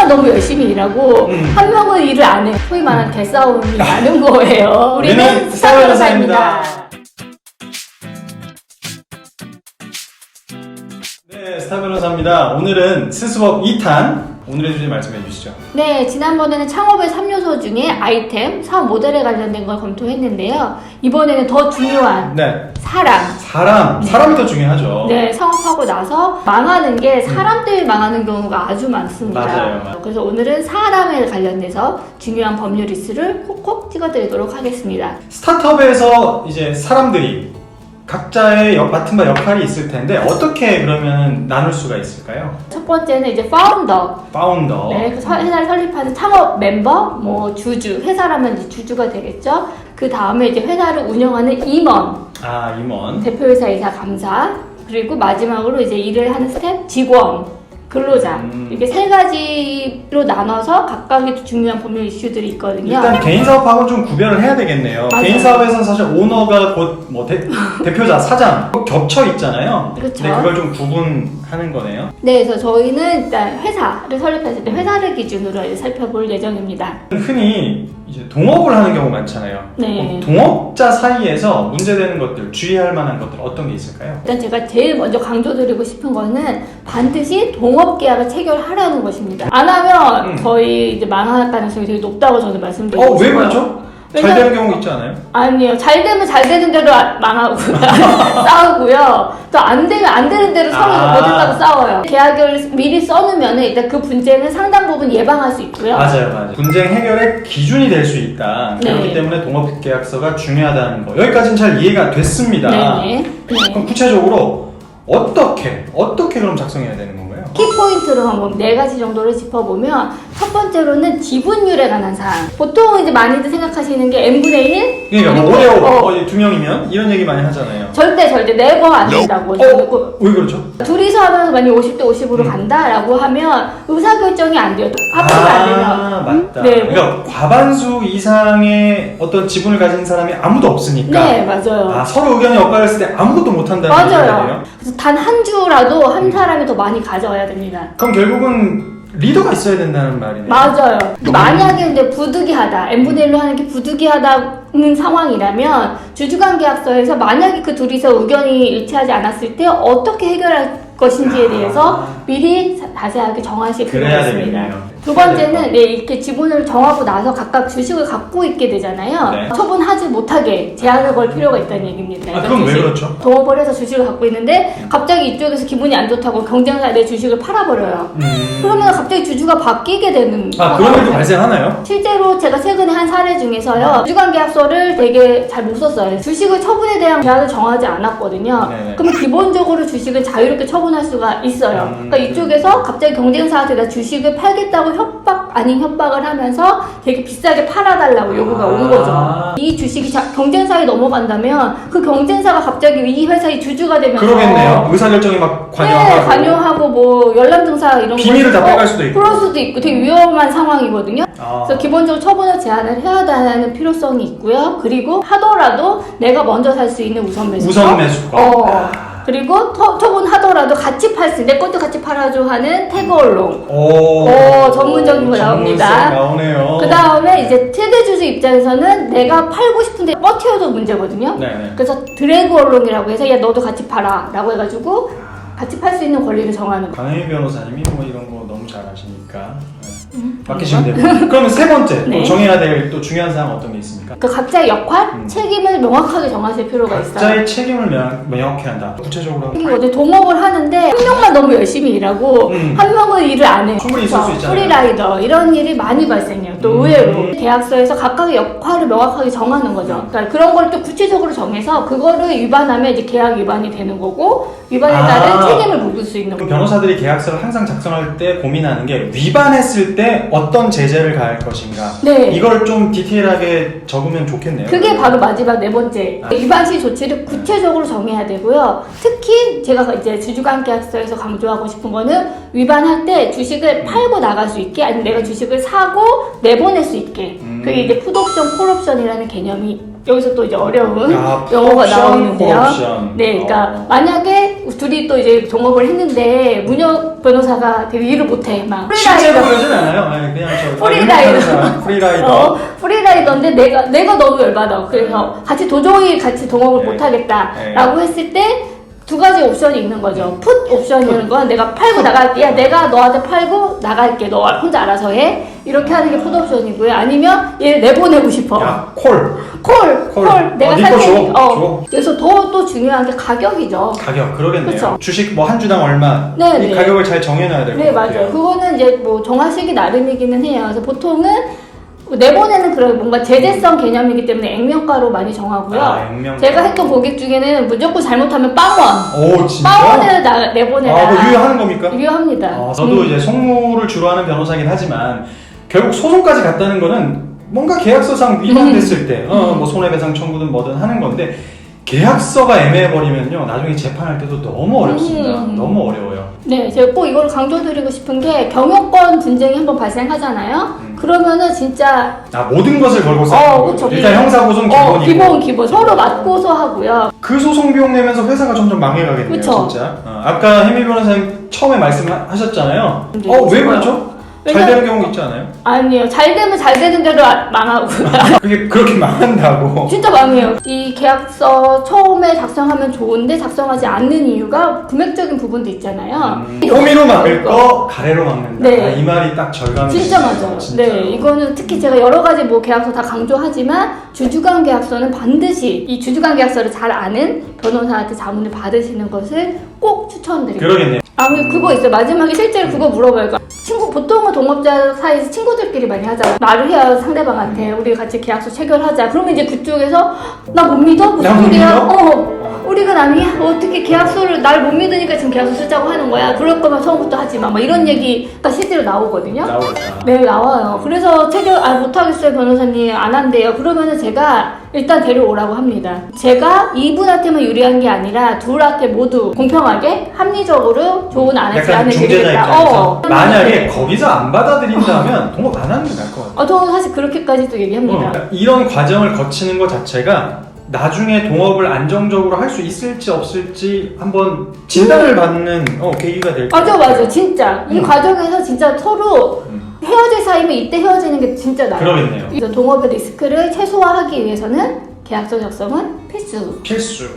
명만 너무 열심히 일하고 한 명은 일을 안 해. 소위 말하는 개싸움이 나는 거예요. 우리는 스타 변호사입니다. 네, 스타 변호사입니다. 오늘은 스스법 2탄 오늘의 주제 말씀해 주시죠. 네, 지난번에는 창업의 3요소 중에 아이템, 사업 모델에 관련된 걸 검토했는데요. 이번에는 더 중요한 네, 사람이 더 중요하죠. 네, 창업하고 나서 망하는 게 사람 때문에 망하는 경우가 아주 많습니다. 맞아요. 그래서 오늘은 사람에 관련돼서 중요한 법률 리스트를 콕콕 찍어드리도록 하겠습니다. 스타트업에서 이제 사람들이 각자의 맡은 바 역할이 있을 텐데 어떻게 그러면 나눌 수가 있을까요? 첫 번째는 이제 파운더. 파운더. 네, 그 회사를 설립하는 창업 멤버, 뭐 주주, 회사라면 이제 주주가 되겠죠. 그 다음에 이제 회사를 운영하는 임원, 아, 임원. 대표이사, 이사, 감사, 그리고 마지막으로 이제 일을 하는 스텝, 직원, 근로자. 이렇게 세 가지로 나눠서 각각의 중요한 법률 이슈들이 있거든요. 일단 개인 사업하고는 좀 구별을 해야 되겠네요. 맞아요. 개인 사업에서는 사실 오너가 곧 뭐 대표자, 사장 겹쳐 있잖아요. 그렇죠. 네, 그걸 좀 구분하는 거네요. 네, 그래서 저희는 일단 회사를 설립했을 때 회사를 기준으로 이제 살펴볼 예정입니다. 흔히 이제 동업을 하는 경우 많잖아요. 네. 동업자 사이에서 문제되는 것들, 주의할 만한 것들 어떤 게 있을까요? 일단 제가 제일 먼저 강조드리고 싶은 거는 반드시 동업 계약을 체결하라는 것입니다. 안 하면 저희 이제 망할 가능성이 되게 높다고 저는 말씀드리고 싶어요. 왜 그렇죠? 잘 되는 경우 있지 않아요? 아니요. 잘 되면 잘 되는 대로 망하고 싸우고요. 또 안 되면 안 되는 대로 서로 못했다고 싸워요. 계약을 미리 써놓으면 일단 그 분쟁은 상당 부분 예방할 수 있고요. 맞아요. 분쟁 해결의 기준이 될 수 있다. 네. 그렇기 때문에 동업계약서가 중요하다는 거. 여기까지는 잘 이해가 됐습니다. 네. 그럼 구체적으로 어떻게 그럼 작성해야 되는 건가요? 키포인트로 한번 4가지 정도를 짚어보면 첫 번째로는 지분율에 관한 사항. 보통 이제 많이들 생각하시는 게 n분의 1? 그러니까 뭐 5대5 두 명이면 이런 얘기 많이 하잖아요. 절대 네버 안 된다고. 왜 그렇죠? 둘이서 하면서 만약 50대 50으로 간다라고 하면 의사결정이 안 돼요. 합의가 안 되면. 맞다. 네. 그러니까 과반수 이상의 어떤 지분을 가진 사람이 아무도 없으니까. 네, 맞아요. 서로 의견이 엇갈렸을 때 아무것도 못한다는 맞아요. 얘기예요. 그래서 단 한 주라도 한 사람이 더 많이 가져와야 됩니다. 그럼 결국은 리더가 있어야 된다는 말이네요. 맞아요. 만약에 근데 부득이하다, n분의 1로 하는 게 부득이하다는 상황이라면 주주간 계약서에서 만약에 그 둘이서 의견이 일치하지 않았을 때 어떻게 해결할 것인지에 대해서 미리 자세하게 정하실 필요가 그래야 있습니다. 되겠네요. 두 번째는 이렇게 지분을 정하고 나서 각각 주식을 갖고 있게 되잖아요. 네. 처분하지 못하게 제한을 걸 필요가 있다는 얘기입니다. 그럼 왜 그렇죠? 동업을 해서 주식을 갖고 있는데 갑자기 이쪽에서 기분이 안 좋다고 경쟁사에 내 주식을 팔아버려요. 그러면 갑자기 주주가 바뀌게 되는 그런 일도 발생하나요? 실제로 제가 최근에 한 사례 중에서요. 주주간 계약서를 되게 잘 못 썼어요. 주식을 처분에 대한 제한을 정하지 않았거든요. 네네. 그러면 기본적으로 주식은 자유롭게 처분할 수가 있어요. 그러니까 이쪽에서 갑자기 경쟁사한테 나 주식을 팔겠다고 협박 아닌 협박을 하면서 되게 비싸게 팔아달라고 요구가 온 거죠. 이 주식이 경쟁사에 넘어간다면 그 경쟁사가 갑자기 이 회사의 주주가 되면서 그러겠네요. 의사결정이 막 관여하고. 네, 관여하고 뭐 열람 증사 이런 비밀을 다 빼갈 수도 있고. 그럴 수도 있고 되게 위험한 상황이거든요. 그래서 기본적으로 처분을 제한을 해야 하는 필요성이 있고요. 그리고 하더라도 내가 먼저 살 수 있는 우선 매수권. 그리고 처분하더라도 같이 팔 수, 내 것도 같이 팔아줘 하는 태그 언론. 전문적인 거 나옵니다. 나오네요. 그 다음에 이제 최대 주주 입장에서는 내가 팔고 싶은데 버텨도 문제거든요. 네네. 그래서 드래그 언론이라고 해서 야 너도 같이 팔아 라고 해가지고 같이 팔 수 있는 권리를 정하는 거. 강혜민 변호사님이 뭐 이런 거 너무 잘 아시니까 맡기시면 됩니다. 그러면 세 번째 또 네. 정해야 될 또 중요한 사항 어떤 게 있습니까? 그 각자의 역할, 책임을 명확하게 정하실 필요가 있어요. 각자의 책임을 명확히 한다. 구체적으로 이게 동업을 하는데 한 명만 너무 열심히 일하고 한 명은 일을 안 해요. 충분히 있을 수 있잖아요. 프리라이더 이런 일이 많이 발생해요. 또 의외로 계약서에서 각각의 역할을 명확하게 정하는 거죠. 그러니까 그런 걸 또 구체적으로 정해서 그거를 위반하면 이제 계약 위반이 되는 거고 위반에 따른 책임을 물을 수 있는 거죠. 변호사들이 계약서를 항상 작성할 때 고민하는 게 위반했을 때 어떤 제재를 가할 것인가. 네. 이걸 좀 디테일하게 적으면 좋겠네요. 그게 바로 마지막 네 번째 위반 시 조치를 구체적으로 정해야 되고요. 특히 제가 이제 주주간 계약서에서 강조하고 싶은 거는 위반할 때 주식을 팔고 나갈 수 있게 아니면 내가 주식을 사고 내보낼 수 있게 그게 이제 풋옵션, 콜옵션이라는 개념이 여기서 또 이제 어려운 아, 영어가 옵션, 나오는데요. 옵션. 네, 그러니까 만약에 둘이 또 이제 동업을 했는데 문혁 변호사가 되게 일을 못해 막 실제로 그러진 않아요. 네, 그냥 저 프리라이더. 프리라이더. 프리라이더인데 내가 너무 열받아. 그래서 도저히 같이 동업을 네. 못하겠다라고 했을 때 두 가지 옵션이 있는 거죠. 풋 옵션이라는 건 내가 팔고 나갈게. 야, 내가 너한테 팔고 나갈게. 너 혼자 알아서 해. 이렇게 하는 게 풋 옵션이고요. 아니면 얘를 내보내고 싶어. 야, 콜. 콜. 내가 네 살 거 테니. 줘. 여기서 또 중요한 게 가격이죠. 가격 그러겠네요. 그쵸? 주식 뭐 한 주당 얼마 네, 이 네. 가격을 잘 정해놔야 될 것 네, 같아요. 맞아요. 그거는 이제 뭐 정하시기 나름이기는 해요. 그래서 보통은 내보내는 그런 뭔가 제재성 개념이기 때문에 액면가로 많이 정하고요. 아, 액면가. 제가 했던 고객 중에는 무조건 잘못하면 빵원. 오 진짜? 빵원을 내보내라. 아, 뭐 유효하는 겁니까? 유효합니다. 저도 이제 송무를 주로 하는 변호사긴 하지만 결국 소송까지 갔다는 거는 뭔가 계약서상 위반됐을 때, 뭐 손해배상 청구든 뭐든 하는 건데 계약서가 애매해버리면요 나중에 재판할 때도 너무 어렵습니다. 너무 어려워요. 네, 제가 꼭 이걸 강조드리고 싶은 게 경영권 분쟁이 한번 발생하잖아요. 그러면은 진짜 모든 것을 걸고 싸우는 거예요. 그쵸. 일단 형사고소는 기본이고 기본 서로 맞고서 하고요. 그 소송 비용 내면서 회사가 점점 망해가겠네요. 그쵸. 진짜. 아까 혜미 변호사님 처음에 말씀하셨잖아요. 네, 왜 그렇죠? 잘 되는 경우 있지 않아요? 아니요. 잘 되면 잘 되는 대로 망하고요. 그게 그렇게 망한다고. 진짜 망해요. 이 계약서 처음에 작성하면 좋은데 작성하지 않는 이유가 금액적인 부분도 있잖아요. 호미로 막을 거 가래로 막는다. 네. 이 말이 딱 절감이 진짜 됐어요. 맞아요. 진짜로. 네, 이거는 특히 제가 여러 가지 뭐 계약서 다 강조하지만 주주간 계약서는 반드시 이 주주간 계약서를 잘 아는 변호사한테 자문을 받으시는 것을 꼭 추천드립니다. 그러겠네요. 그거 있어요. 마지막에 실제로 그거 물어봐요. 보통은 동업자 사이에서 친구들끼리 많이 하잖아요. 말을 해요, 상대방한테. 우리 같이 계약서 체결하자. 그러면 이제 그쪽에서 나 못 믿어? 무슨 나 못 소리야? 믿어? 우리가 남이야? 어떻게 계약서를 날 못 믿으니까 지금 계약서 쓰자고 하는 거야? 그럴 거면 처음부터 하지 마. 막 이런 얘기가 실제로 나오거든요. 나오겠다. 네, 나와요. 그래서 체결, 못하겠어요, 변호사님. 안 한대요. 그러면은 제가 일단 데려오라고 합니다. 제가 이분한테만 유리한 게 아니라 둘한테 모두 공평하게 합리적으로 좋은 약간 안을 중재자 드리겠다. 입장에서 만약에 거기서 안 받아들인다면 동업 안 하는 게 나을 것 같아요. 저는 사실 그렇게까지도 얘기합니다. 그러니까 이런 과정을 거치는 것 자체가 나중에 동업을 안정적으로 할 수 있을지 없을지 한번 진단을 받는 계기가 될 거예요. 맞아. 진짜. 이 과정에서 진짜 서로 헤어질 사이면 이때 헤어지는 게 진짜 나아요. 그러겠네요. 그래서 동업의 리스크를 최소화하기 위해서는 계약서 작성은 필수. 필수.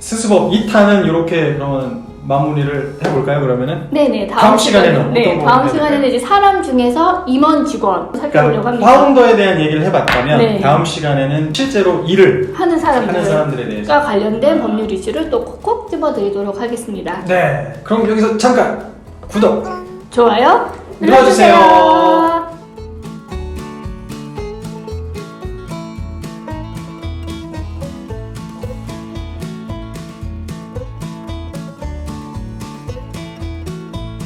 스스법 2탄은 이렇게 그러면 마무리를 해볼까요, 그러면은? 네네. 다음 시간에는 어떤 거 다음 해야 시간에는 될까요? 이제 사람 중에서 임원 직원 살펴보려고 그러니까 합니다. 파운더에 대한 얘기를 해봤다면 네. 다음 시간에는 실제로 일을 하는 사람들에 사람들과 대해서. 관련된 법률 이슈를 또 콕콕 집어드리도록 하겠습니다. 네. 그럼 여기서 잠깐 구독 좋아요 눌러주세요.